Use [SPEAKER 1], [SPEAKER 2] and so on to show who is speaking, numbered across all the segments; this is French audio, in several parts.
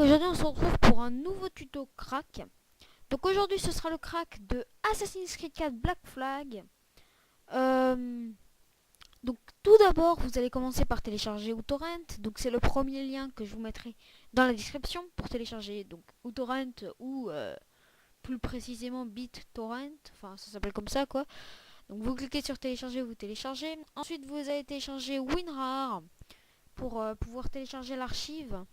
[SPEAKER 1] aujourd'hui on se retrouve pour un nouveau tuto crack. Donc aujourd'hui ce sera le crack de Assassin's Creed 4 Black Flag. Euh, donc tout d'abord vous allez commencer par télécharger uTorrent. Donc c'est le premier lien que je vous mettrai dans la description pour télécharger donc uTorrent ou plus précisément BitTorrent. Enfin ça s'appelle comme ça quoi. Donc vous cliquez sur télécharger, vous téléchargez. Ensuite vous allez télécharger WinRAR pour pouvoir télécharger l'archive.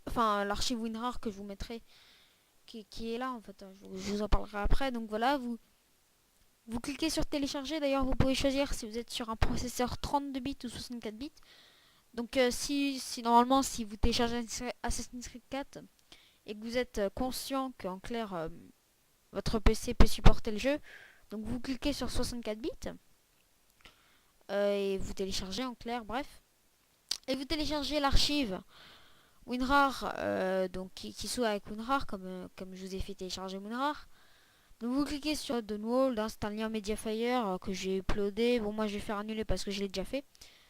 [SPEAKER 1] Enfin l'archive WinRAR que je vous mettrai qui est là en fait, je vous en parlerai après. Donc voilà, vous cliquez sur télécharger. D'ailleurs vous pouvez choisir si vous êtes sur un processeur 32 bits ou 64 bits. Donc si normalement si vous téléchargez Assassin's Creed 4 et que vous êtes conscient qu'en clair votre PC peut supporter le jeu, donc vous cliquez sur 64 bits et vous téléchargez en clair, bref, et vous téléchargez l'archive WinRAR, donc qui soit avec WinRAR comme je vous ai fait télécharger WinRAR. Donc vous cliquez sur Download, hein, c'est un lien Mediafire que j'ai uploadé. Bon moi je vais faire annuler parce que je l'ai déjà fait.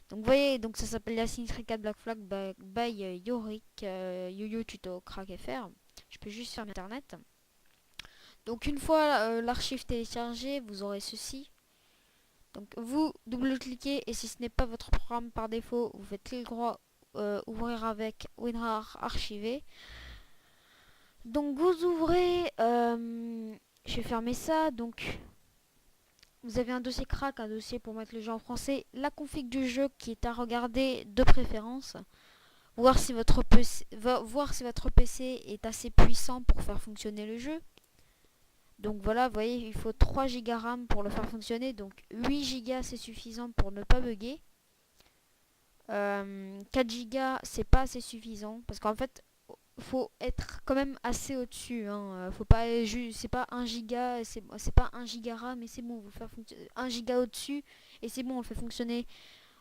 [SPEAKER 1] Donc vous voyez, donc ça s'appelle Assassin's Creed 4 Black Flag by Yorick, YoYo Tuto Crack FR. Je peux juste faire internet. Donc une fois l'archive téléchargée, vous aurez ceci. Donc vous double-cliquez et si ce n'est pas votre programme par défaut, vous faites clic droit, ouvrir avec WinRAR archivé. Donc vous ouvrez, je vais fermer ça, donc vous avez un dossier crack, un dossier pour mettre le jeu en français, la config du jeu qui est à regarder de préférence, voir si votre PC est assez puissant pour faire fonctionner le jeu. Donc voilà, vous voyez, il faut 3 Go RAM pour le faire fonctionner, donc 8 Go c'est suffisant pour ne pas bugger. 4 Go c'est pas assez suffisant, parce qu'en fait, faut être quand même assez au-dessus, hein. Faut pas c'est pas 1 giga, c'est pas 1 giga RAM, mais c'est bon, vous faire 1 giga au-dessus et c'est bon, on le fait fonctionner.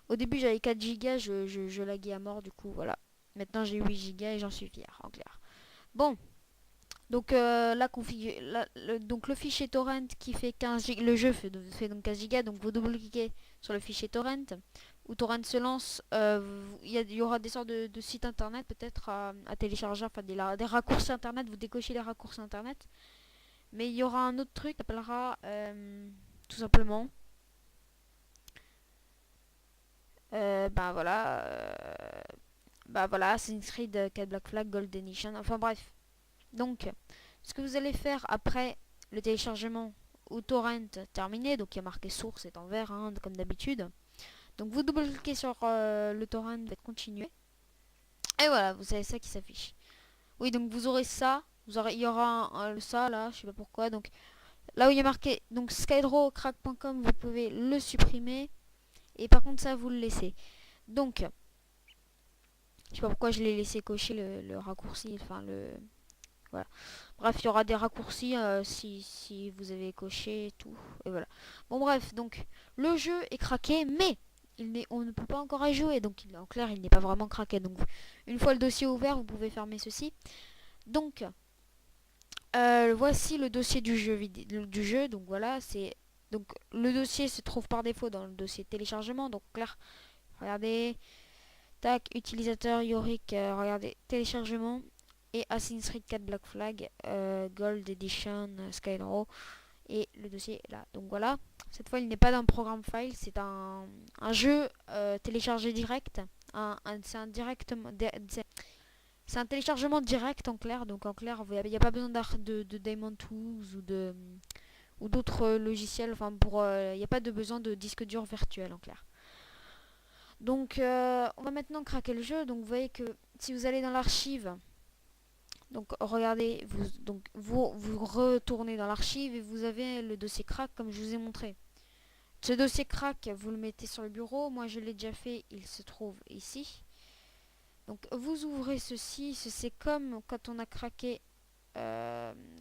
[SPEAKER 1] Au début, j'avais 4 gigas, je laguais à mort, du coup, voilà. Maintenant, j'ai 8 gigas et j'en suis fier, en clair. Bon, donc donc le fichier torrent qui fait 15 gigas, le jeu fait donc 15 gigas, donc vous double-cliquez sur le fichier torrent. Où torrent se lance, il y aura des sortes de sites internet peut-être à télécharger, enfin des raccourcis internet, vous décochez les raccourcis internet. Mais il y aura un autre truc qui s'appellera tout simplement, bah voilà, Assassin's Creed 4 Black Flag Gold Edition, enfin bref. Donc, ce que vous allez faire après le téléchargement ou torrent terminé, donc il y a marqué source est en vert, hein, comme d'habitude. Donc vous double-cliquez sur le torrent, vous faites continuer. Et voilà, vous avez ça qui s'affiche. Oui, donc vous aurez ça. Il y aura ça là, je sais pas pourquoi. Donc là où il y a marqué donc skydrawcrack.com, vous pouvez le supprimer. Et par contre ça, vous le laissez. Donc, je sais pas pourquoi je l'ai laissé cocher le raccourci. Enfin le... Voilà. Bref, il y aura des raccourcis si vous avez coché et tout. Et voilà. Bon bref, donc le jeu est craqué, mais on ne peut pas encore y jouer. Donc en clair, il n'est pas vraiment craqué. Donc une fois le dossier ouvert, vous pouvez fermer ceci. Donc voici le dossier du jeu. Donc voilà, donc le dossier se trouve par défaut dans le dossier téléchargement. Donc en clair, regardez, tac, utilisateur Yorick, regardez, téléchargement et Assassin's Creed 4 Black Flag Gold Edition Skydraw et le dossier est là. Donc voilà, cette fois il n'est pas d'un programme file, c'est un jeu téléchargé direct. C'est un téléchargement direct en clair. Donc en clair, il n'y a pas besoin de Diamond Tools ou d'autres logiciels. Enfin, il n'y a pas de besoin de disque dur virtuel en clair. Donc on va maintenant craquer le jeu. Donc vous voyez que si vous allez dans l'archive, donc regardez, vous retournez dans l'archive et vous avez le dossier crack comme je vous ai montré. Ce dossier crack, vous le mettez sur le bureau. Moi je l'ai déjà fait, il se trouve ici. Donc vous ouvrez ceci, c'est comme quand on a craqué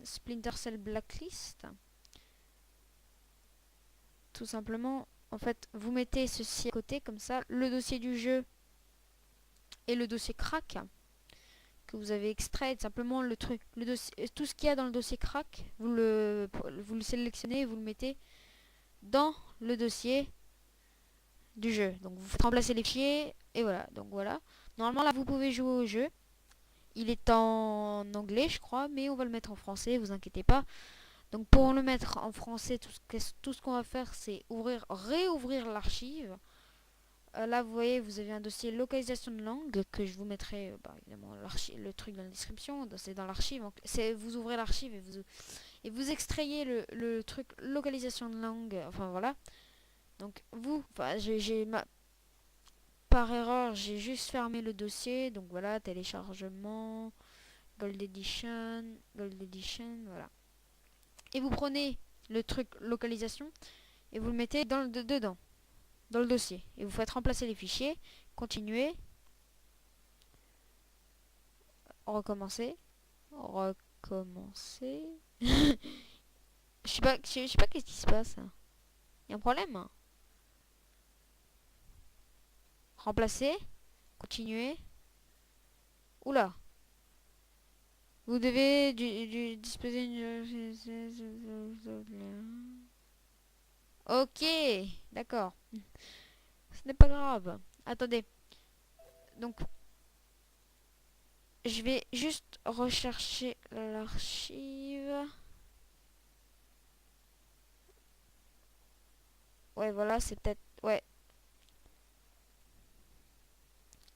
[SPEAKER 1] Splinter Cell Blacklist. Tout simplement, en fait, vous mettez ceci à côté comme ça, le dossier du jeu et le dossier crack que vous avez extrait, simplement le truc, tout ce qu'il y a dans le dossier crack, vous le sélectionnez et vous le mettez dans le dossier du jeu. Donc vous faites remplacer les fichiers et voilà. Donc voilà. Normalement là vous pouvez jouer au jeu. Il est en anglais, je crois, mais on va le mettre en français, vous inquiétez pas. Donc pour le mettre en français, tout ce qu'on va faire, c'est réouvrir l'archive. Là, vous voyez, vous avez un dossier localisation de langue que je vous mettrai, évidemment, le truc dans la description. C'est dans l'archive. Vous ouvrez l'archive et vous extrayez le truc localisation de langue. Enfin voilà. Donc par erreur, j'ai juste fermé le dossier. Donc voilà, téléchargement, Gold Edition, voilà. Et vous prenez le truc localisation et vous le mettez dedans, dans le dossier. Et vous faites remplacer les fichiers, continuer, recommencer, recommencer. Je sais pas qu'est-ce qui se passe. Il y a un problème, hein. Remplacer, continuer. Oula. Vous devez disposer Ok, d'accord. Ce n'est pas grave. Attendez. Donc, je vais juste rechercher l'archive. Ouais, voilà, c'est peut-être... Ouais.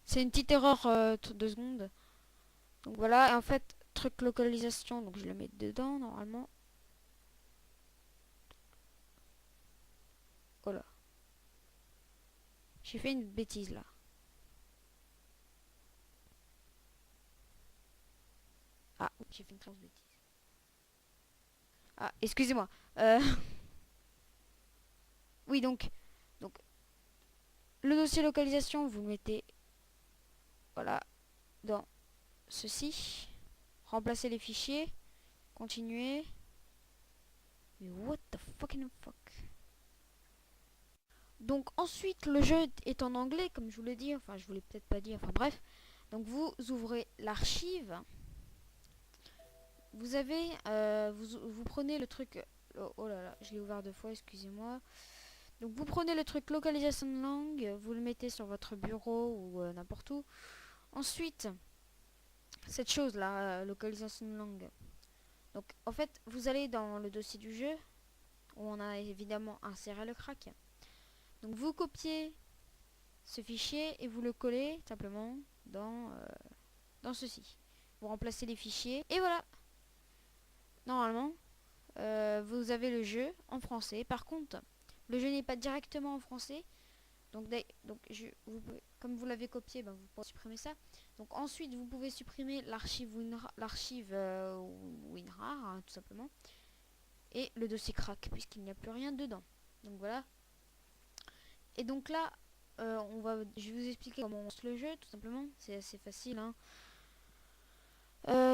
[SPEAKER 1] C'est une petite erreur 2 secondes. Donc voilà, et en fait, truc localisation, donc je le mets dedans normalement. Voilà. J'ai fait une bêtise là. Ah, j'ai fait une grosse bêtise. Ah, excusez-moi. Oui, donc, le dossier localisation, vous le mettez, voilà, dans ceci. Remplacer les fichiers. Continuer. Mais what the fucking fuck. Donc ensuite, le jeu est en anglais, comme je vous l'ai dit. Enfin, je vous l'ai peut-être pas dit. Enfin, bref. Donc vous ouvrez l'archive. Vous avez... vous prenez le truc... Oh là là, je l'ai ouvert 2 fois, excusez-moi. Donc vous prenez le truc localisation de langue, vous le mettez sur votre bureau ou n'importe où. Ensuite, cette chose là, localisation de langue. Donc en fait, vous allez dans le dossier du jeu où on a évidemment inséré le crack. Donc vous copiez ce fichier et vous le collez simplement dans ceci. Vous remplacez les fichiers et voilà. Normalement, vous avez le jeu en français. Par contre, le jeu n'est pas directement en français. Comme vous l'avez copié, vous pouvez supprimer ça. Donc ensuite, vous pouvez supprimer l'archive WinRAR, hein, tout simplement. Et le dossier crack, puisqu'il n'y a plus rien dedans. Donc voilà. Et donc là, je vais vous expliquer comment on lance le jeu, tout simplement. C'est assez facile, hein.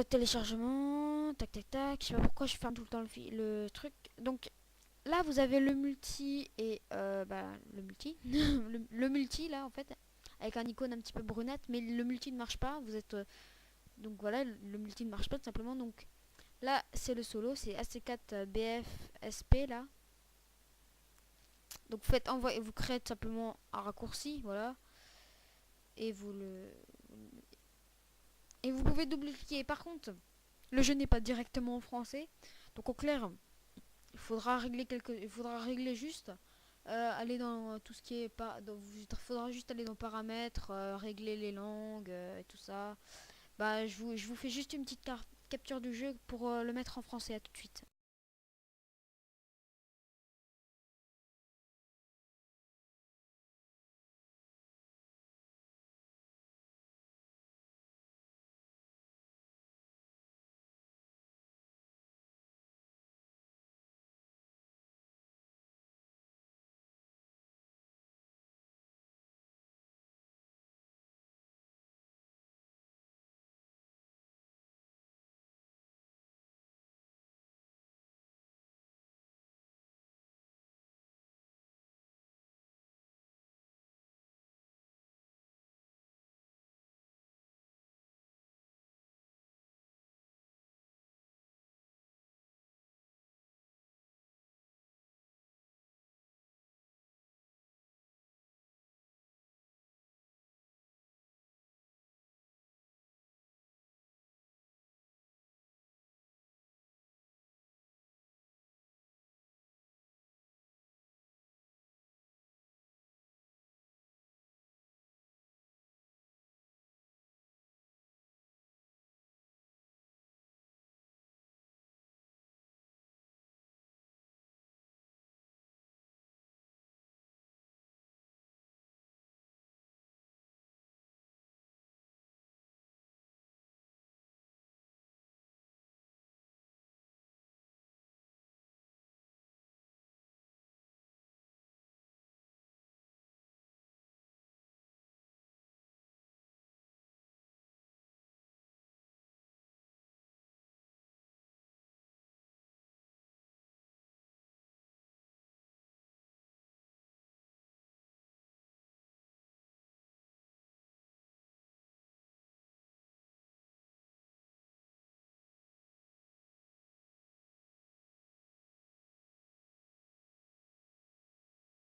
[SPEAKER 1] Téléchargement, tac tac tac. Je sais pas pourquoi je ferme tout le temps le truc. Donc là, vous avez le multi et le multi, le multi là en fait, avec un icône un petit peu brunette, mais le multi ne marche pas. Vous êtes donc voilà, le multi ne marche pas tout simplement. Donc là, c'est le solo, c'est AC4 BFSP là. Donc vous faites envoyer, vous créez tout simplement un raccourci, voilà, et vous pouvez double-cliquer. Par contre, le jeu n'est pas directement en français, donc au clair, il faudra régler juste, aller dans tout ce qui est pas, il faudra juste aller dans paramètres, régler les langues et tout ça. Je vous fais juste une petite capture du jeu pour le mettre en français. À tout de suite.